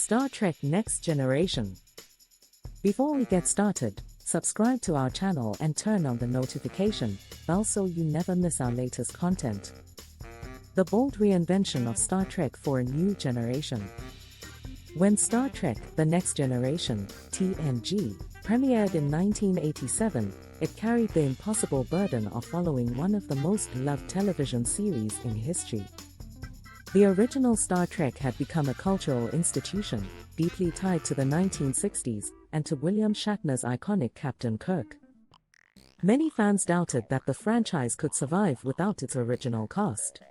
Star Trek Next Generation. Before we get started, subscribe to our channel and turn on the notification bell so you never miss our latest content. The bold reinvention of Star Trek for a new generation. When Star Trek The Next Generation, TNG, premiered in 1987, it carried the impossible burden of following one of the most beloved television series in history. The original Star Trek had become a cultural institution, deeply tied to the 1960s and to William Shatner's iconic Captain Kirk. Many fans doubted that the franchise could survive without its original cast.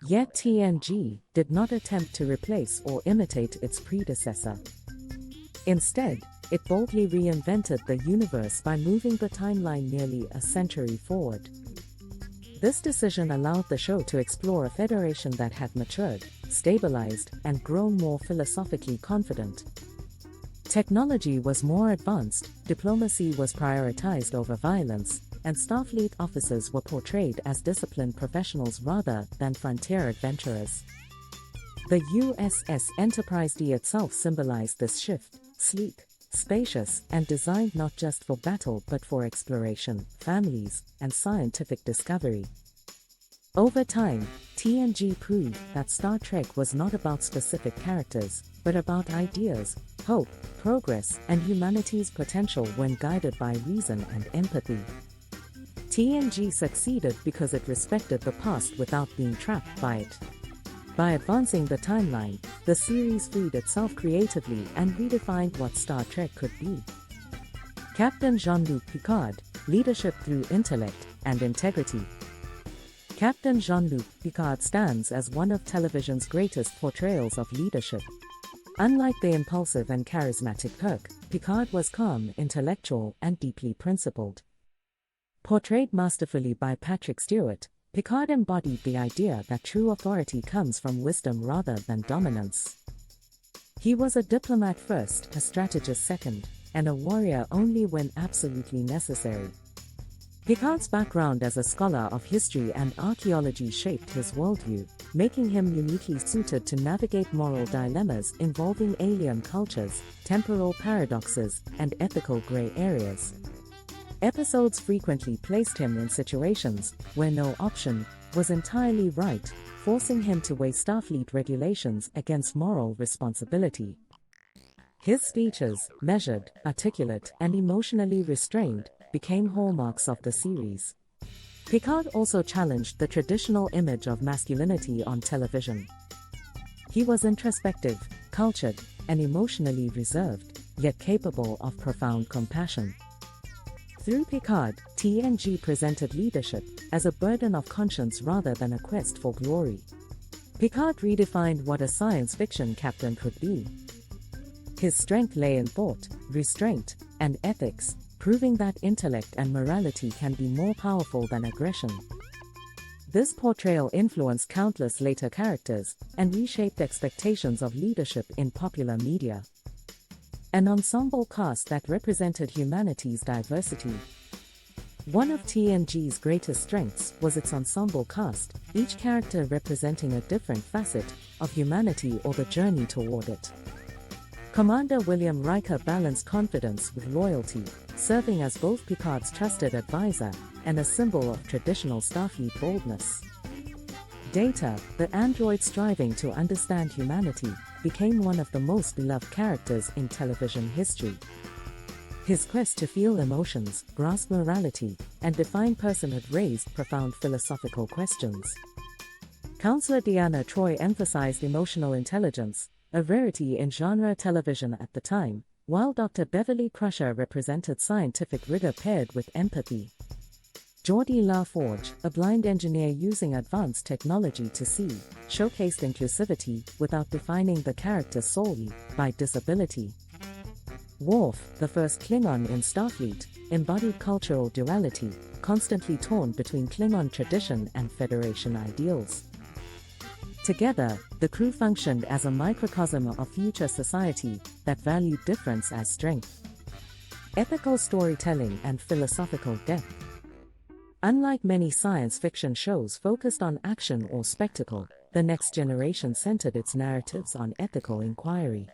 Yet TNG did not attempt to replace or imitate its predecessor. Instead, it boldly reinvented the universe by moving the timeline nearly a century forward. This decision allowed the show to explore a federation that had matured, stabilized, and grown more philosophically confident. Technology was more advanced, diplomacy was prioritized over violence, and Starfleet officers were portrayed as disciplined professionals rather than frontier adventurers. The USS Enterprise D itself symbolized this shift: sleek, spacious, and designed not just for battle but for exploration, families, and scientific discovery. Over time, TNG proved that Star Trek was not about specific characters, but about ideas, hope, progress, and humanity's potential when guided by reason and empathy. TNG succeeded because it respected the past without being trapped by it. By advancing the timeline, the series freed itself creatively and redefined what Star Trek could be. Captain Jean-Luc Picard, leadership through intellect and integrity. Captain Jean-Luc Picard stands as one of television's greatest portrayals of leadership. Unlike the impulsive and charismatic Kirk, Picard was calm, intellectual, and deeply principled. Portrayed masterfully by Patrick Stewart, Picard embodied the idea that true authority comes from wisdom rather than dominance. He was a diplomat first, a strategist second, and a warrior only when absolutely necessary. Picard's background as a scholar of history and archaeology shaped his worldview, making him uniquely suited to navigate moral dilemmas involving alien cultures, temporal paradoxes, and ethical gray areas. Episodes frequently placed him in situations where no option was entirely right, forcing him to weigh Starfleet regulations against moral responsibility. His speeches, measured, articulate, and emotionally restrained, became hallmarks of the series. Picard also challenged the traditional image of masculinity on television. He was introspective, cultured, and emotionally reserved, yet capable of profound compassion. Through Picard, TNG presented leadership as a burden of conscience rather than a quest for glory. Picard redefined what a science fiction captain could be. His strength lay in thought, restraint, and ethics, proving that intellect and morality can be more powerful than aggression. This portrayal influenced countless later characters and reshaped expectations of leadership in popular media. An ensemble cast that represented humanity's diversity. One of TNG's greatest strengths was its ensemble cast, each character representing a different facet of humanity or the journey toward it. Commander William Riker balanced confidence with loyalty, serving as both Picard's trusted advisor and a symbol of traditional Starfleet boldness. Data, the android striving to understand humanity, became one of the most beloved characters in television history. His quest to feel emotions, grasp morality, and define personhood raised profound philosophical questions. Counselor Deanna Troi emphasized emotional intelligence, a rarity in genre television at the time, while Dr. Beverly Crusher represented scientific rigor paired with empathy. Geordi LaForge, a blind engineer using advanced technology to see, showcased inclusivity without defining the character solely by disability. Worf, the first Klingon in Starfleet, embodied cultural duality, constantly torn between Klingon tradition and Federation ideals. Together, the crew functioned as a microcosm of future society that valued difference as strength. Ethical storytelling and philosophical depth. Unlike many science fiction shows focused on action or spectacle, The Next Generation centered its narratives on ethical inquiry.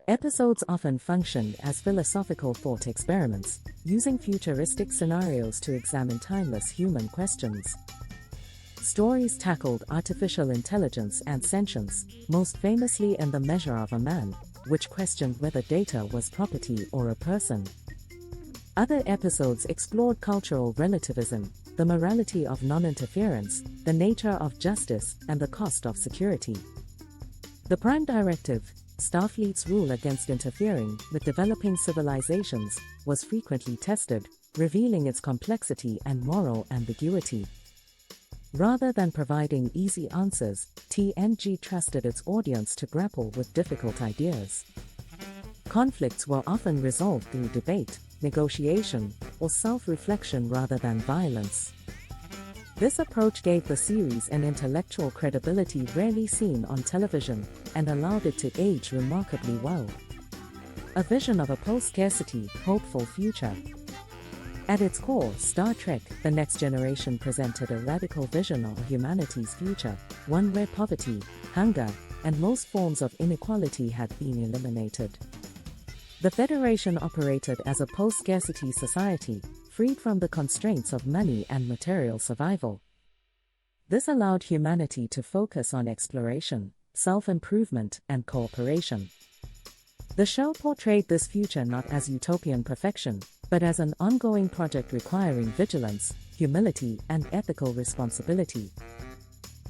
Episodes often functioned as philosophical thought experiments, using futuristic scenarios to examine timeless human questions. Stories tackled artificial intelligence and sentience, most famously in The Measure of a Man, which questioned whether data was property or a person. Other episodes explored cultural relativism, the morality of non-interference, the nature of justice, and the cost of security. The Prime Directive, Starfleet's rule against interfering with developing civilizations, was frequently tested, revealing its complexity and moral ambiguity. Rather than providing easy answers, TNG trusted its audience to grapple with difficult ideas. Conflicts were often resolved through debate, negotiation, or self-reflection rather than violence. This approach gave the series an intellectual credibility rarely seen on television, and allowed it to age remarkably well. A vision of a post-scarcity, hopeful future. At its core, Star Trek: The Next Generation presented a radical vision of humanity's future, one where poverty, hunger, and most forms of inequality had been eliminated. The Federation operated as a post-scarcity society, freed from the constraints of money and material survival. This allowed humanity to focus on exploration, self-improvement, and cooperation. The show portrayed this future not as utopian perfection, but as an ongoing project requiring vigilance, humility, and ethical responsibility.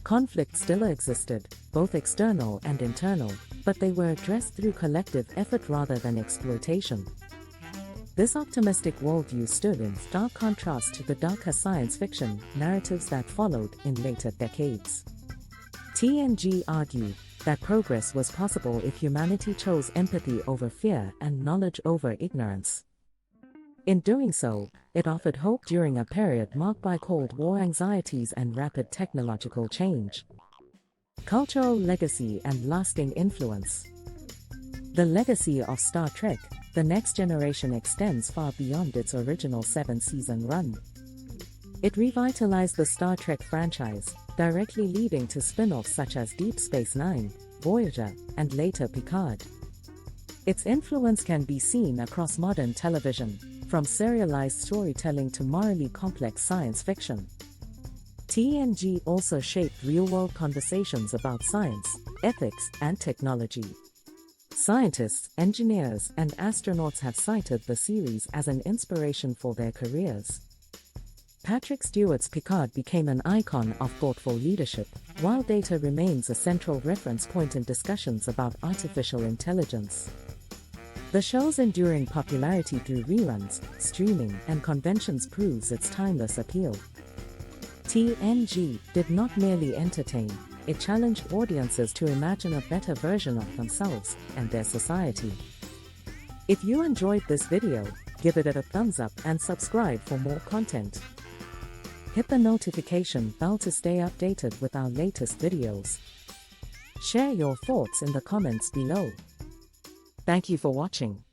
Conflict still existed, both external and internal, but they were addressed through collective effort rather than exploitation. This optimistic worldview stood in stark contrast to the darker science fiction narratives that followed in later decades. TNG argued that progress was possible if humanity chose empathy over fear and knowledge over ignorance. In doing so, it offered hope during a period marked by Cold War anxieties and rapid technological change. Cultural legacy and lasting influence. The legacy of Star Trek: The Next Generation extends far beyond its original 7-season run. It revitalized the Star Trek franchise, directly leading to spin-offs such as Deep Space Nine, Voyager, and later Picard. Its influence can be seen across modern television, from serialized storytelling to morally complex science fiction. TNG also shaped real-world conversations about science, ethics, and technology. Scientists, engineers, and astronauts have cited the series as an inspiration for their careers. Patrick Stewart's Picard became an icon of thoughtful leadership, while Data remains a central reference point in discussions about artificial intelligence. The show's enduring popularity through reruns, streaming, and conventions proves its timeless appeal. TNG did not merely entertain, it challenged audiences to imagine a better version of themselves and their society. If you enjoyed this video, give it a thumbs up and subscribe for more content. Hit the notification bell to stay updated with our latest videos. Share your thoughts in the comments below. Thank you for watching.